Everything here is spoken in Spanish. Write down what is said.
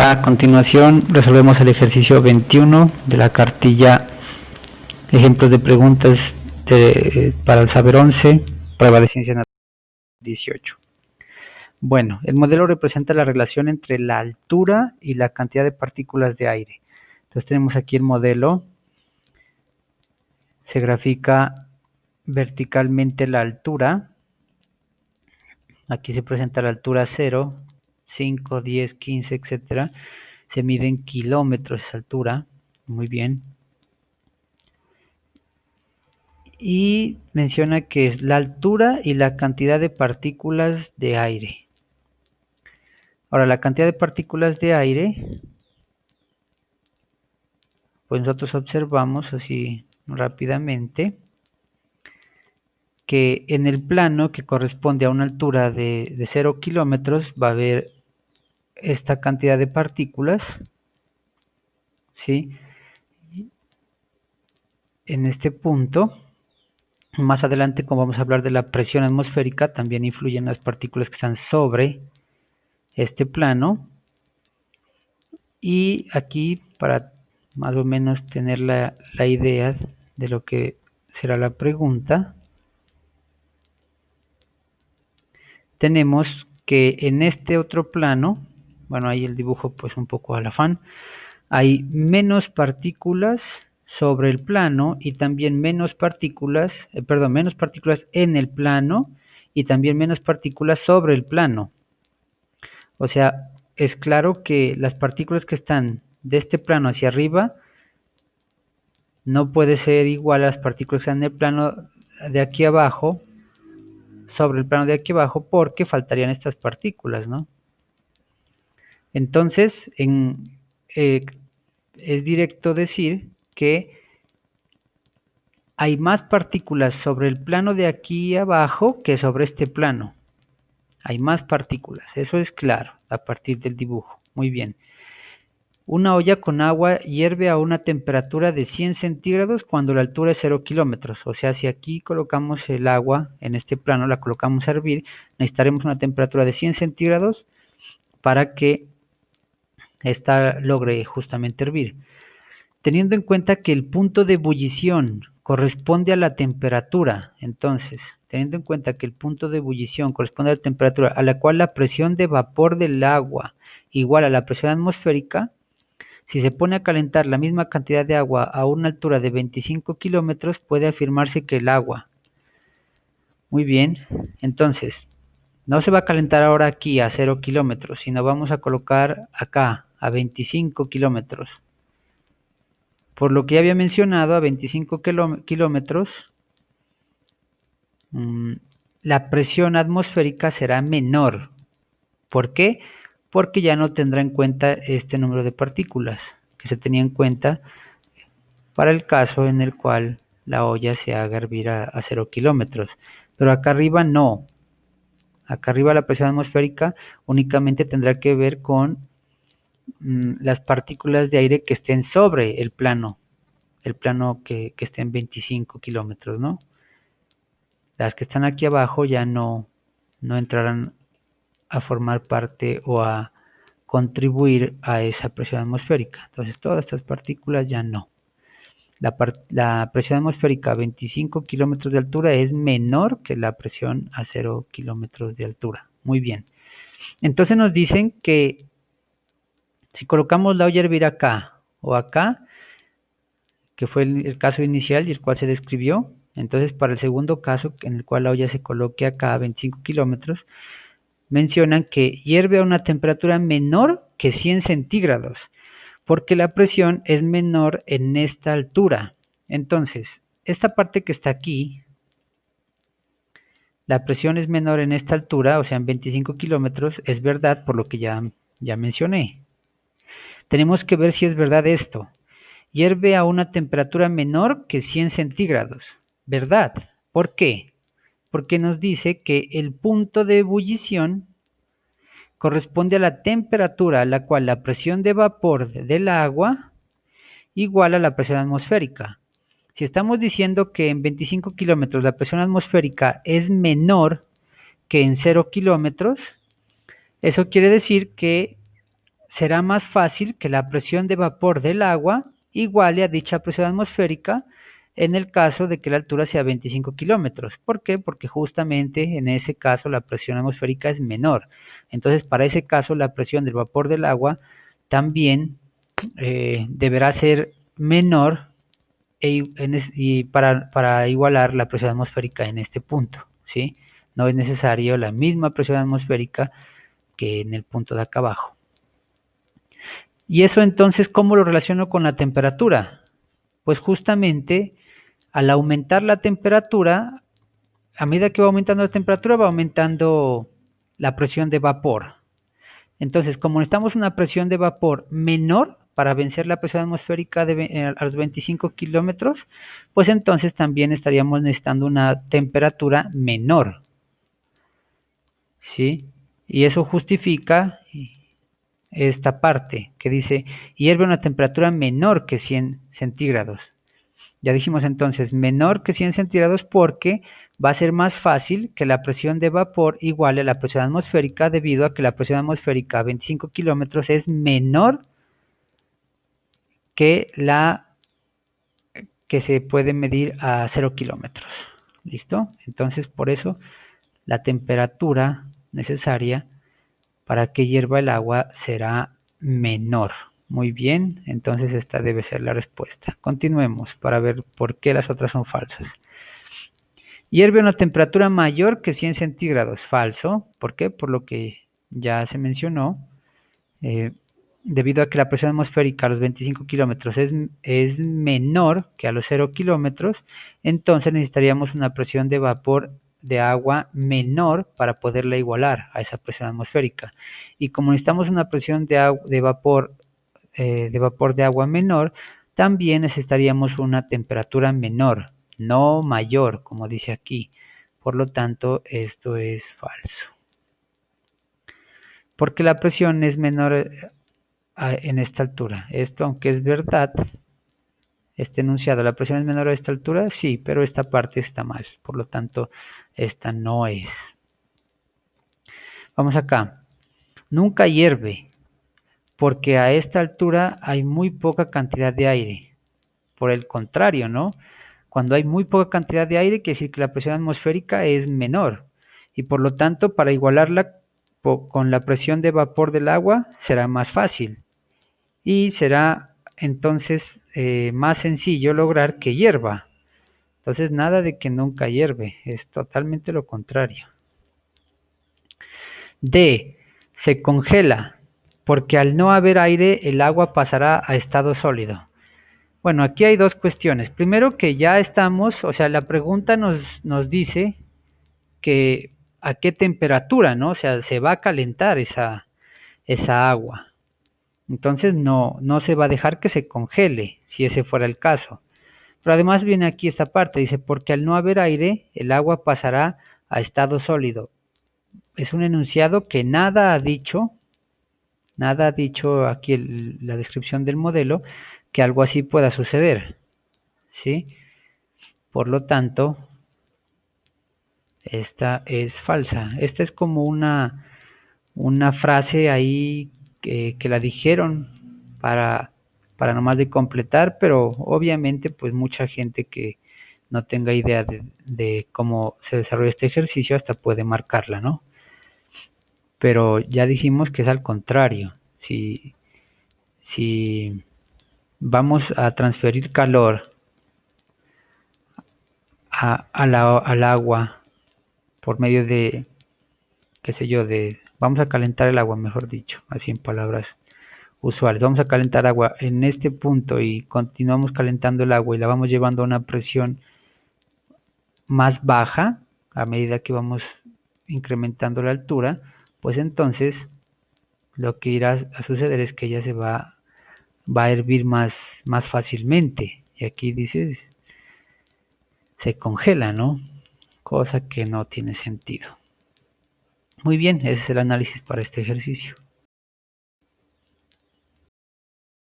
A continuación resolvemos el ejercicio 21 de la cartilla ejemplos de preguntas para el saber 11, prueba de ciencias naturales 18. Bueno, el modelo representa la relación entre la altura y la cantidad de partículas de aire. Entonces tenemos aquí el modelo, se grafica verticalmente la altura, aquí se presenta la altura 0, 5, 10, 15, etcétera. Se mide en kilómetros esa altura, muy bien. Y menciona que es la altura y la cantidad de partículas de aire. Ahora, la cantidad de partículas de aire, pues nosotros observamos así rápidamente que en el plano que corresponde a una altura de 0 kilómetros va a haber esta cantidad de partículas, ¿sí? En este punto, más adelante, como vamos a hablar de la presión atmosférica, también influyen las partículas que están sobre este plano. Y aquí, para más o menos tener la idea de lo que será la pregunta, tenemos que en este otro plano, bueno, ahí el dibujo pues un poco al afán, hay menos partículas sobre el plano y también menos partículas en el plano y también menos partículas sobre el plano. O sea, es claro que las partículas que están de este plano hacia arriba no puede ser igual a las partículas que están en el plano de aquí abajo, sobre el plano de aquí abajo, porque faltarían estas partículas, ¿no? Entonces, es directo decir que hay más partículas sobre el plano de aquí abajo que sobre este plano. Hay más partículas, eso es claro, a partir del dibujo. Muy bien. Una olla con agua hierve a una temperatura de 100 centígrados cuando la altura es 0 kilómetros. O sea, si aquí colocamos el agua en este plano, la colocamos a hervir, necesitaremos una temperatura de 100 centígrados para que esta logre justamente hervir. Teniendo en cuenta que el punto de ebullición corresponde a la temperatura, entonces, teniendo en cuenta que el punto de ebullición corresponde a la temperatura a la cual la presión de vapor del agua igual a la presión atmosférica, si se pone a calentar la misma cantidad de agua a una altura de 25 kilómetros, puede afirmarse que el agua. Muy bien, entonces, no se va a calentar ahora aquí a 0 kilómetros, sino vamos a colocar acá a 25 kilómetros. Por lo que ya había mencionado, a 25 kilómetros, la presión atmosférica será menor. ¿Por qué? Porque ya no tendrá en cuenta este número de partículas que se tenía en cuenta para el caso en el cual la olla se haga hervir a 0 kilómetros. Pero acá arriba no. Acá arriba la presión atmosférica únicamente tendrá que ver con las partículas de aire que estén sobre el plano que esté en 25 kilómetros, ¿no? Las que están aquí abajo ya no entrarán a formar parte o a contribuir a esa presión atmosférica. Entonces todas estas partículas ya no. La presión atmosférica a 25 kilómetros de altura es menor que la presión a 0 kilómetros de altura. Muy bien. Entonces nos dicen que si colocamos la olla a hervir acá o acá, que fue el caso inicial y el cual se describió, entonces para el segundo caso, en el cual la olla se coloque acá a 25 kilómetros, mencionan que hierve a una temperatura menor que 100 centígrados, porque la presión es menor en esta altura. Entonces, esta parte que está aquí, la presión es menor en esta altura, o sea, en 25 kilómetros, es verdad por lo que ya mencioné. Tenemos que ver si es verdad esto. Hierve a una temperatura menor que 100 centígrados. ¿Verdad? ¿Por qué? Porque nos dice que el punto de ebullición corresponde a la temperatura a la cual la presión de vapor del agua igual a la presión atmosférica. Si estamos diciendo que en 25 kilómetros la presión atmosférica es menor que en 0 kilómetros, eso quiere decir que será más fácil que la presión de vapor del agua iguale a dicha presión atmosférica en el caso de que la altura sea 25 kilómetros. ¿Por qué? Porque justamente en ese caso la presión atmosférica es menor. Entonces, para ese caso, la presión del vapor del agua también deberá ser menor y para igualar la presión atmosférica en este punto, ¿sí? No es necesario la misma presión atmosférica que en el punto de acá abajo. Y eso entonces, ¿cómo lo relaciono con la temperatura? Pues justamente al aumentar la temperatura, a medida que va aumentando la temperatura, va aumentando la presión de vapor. Entonces, como necesitamos una presión de vapor menor para vencer la presión atmosférica a los 25 kilómetros, pues entonces también estaríamos necesitando una temperatura menor, ¿sí? Y eso justifica esta parte que dice hierve a una temperatura menor que 100 centígrados. Ya dijimos entonces menor que 100 centígrados porque va a ser más fácil que la presión de vapor iguale a la presión atmosférica debido a que la presión atmosférica a 25 kilómetros es menor que la que se puede medir a 0 kilómetros. ¿Listo? Entonces por eso la temperatura necesaria para que hierva el agua será menor. Muy bien, entonces esta debe ser la respuesta. Continuemos para ver por qué las otras son falsas. Hierve a una temperatura mayor que 100 centígrados. Falso. ¿Por qué? Por lo que ya se mencionó. Debido a que la presión atmosférica a los 25 kilómetros es menor que a los 0 kilómetros, entonces necesitaríamos una presión de vapor de agua menor para poderla igualar a esa presión atmosférica. Y como necesitamos una presión de vapor de agua menor, también necesitaríamos una temperatura menor, no mayor, como dice aquí. Por lo tanto, esto es falso. Porque la presión es menor en esta altura. Esto, aunque es verdad, este enunciado, la presión es menor a esta altura, sí, pero esta parte está mal. Por lo tanto, esta no es. Vamos acá. Nunca hierve, porque a esta altura hay muy poca cantidad de aire. Por el contrario, ¿no? Cuando hay muy poca cantidad de aire, quiere decir que la presión atmosférica es menor. Y por lo tanto, para igualarla con la presión de vapor del agua, será más fácil. Y será entonces más sencillo lograr que hierva. Entonces nada de que nunca hierve, es totalmente lo contrario. D. Se congela, porque al no haber aire el agua pasará a estado sólido. Bueno, aquí hay dos cuestiones. Primero que ya estamos, o sea, la pregunta nos dice que a qué temperatura, ¿no? O sea, se va a calentar esa agua. Entonces no se va a dejar que se congele, si ese fuera el caso. Pero además viene aquí esta parte, dice, porque al no haber aire, el agua pasará a estado sólido. Es un enunciado que nada ha dicho aquí la descripción del modelo, que algo así pueda suceder, ¿sí? Por lo tanto, esta es falsa. Esta es como una frase ahí que la dijeron para nomás de completar, pero obviamente pues mucha gente que no tenga idea de cómo se desarrolla este ejercicio hasta puede marcarla, ¿no? Pero ya dijimos que es al contrario. Si vamos a transferir calor al agua por medio de, qué sé yo, vamos a calentar el agua, mejor dicho, así en palabras usuales. Vamos a calentar agua en este punto y continuamos calentando el agua y la vamos llevando a una presión más baja a medida que vamos incrementando la altura, pues entonces lo que irá a suceder es que ella va a hervir más fácilmente. Y aquí dices, se congela, ¿no? Cosa que no tiene sentido. Muy bien, ese es el análisis para este ejercicio.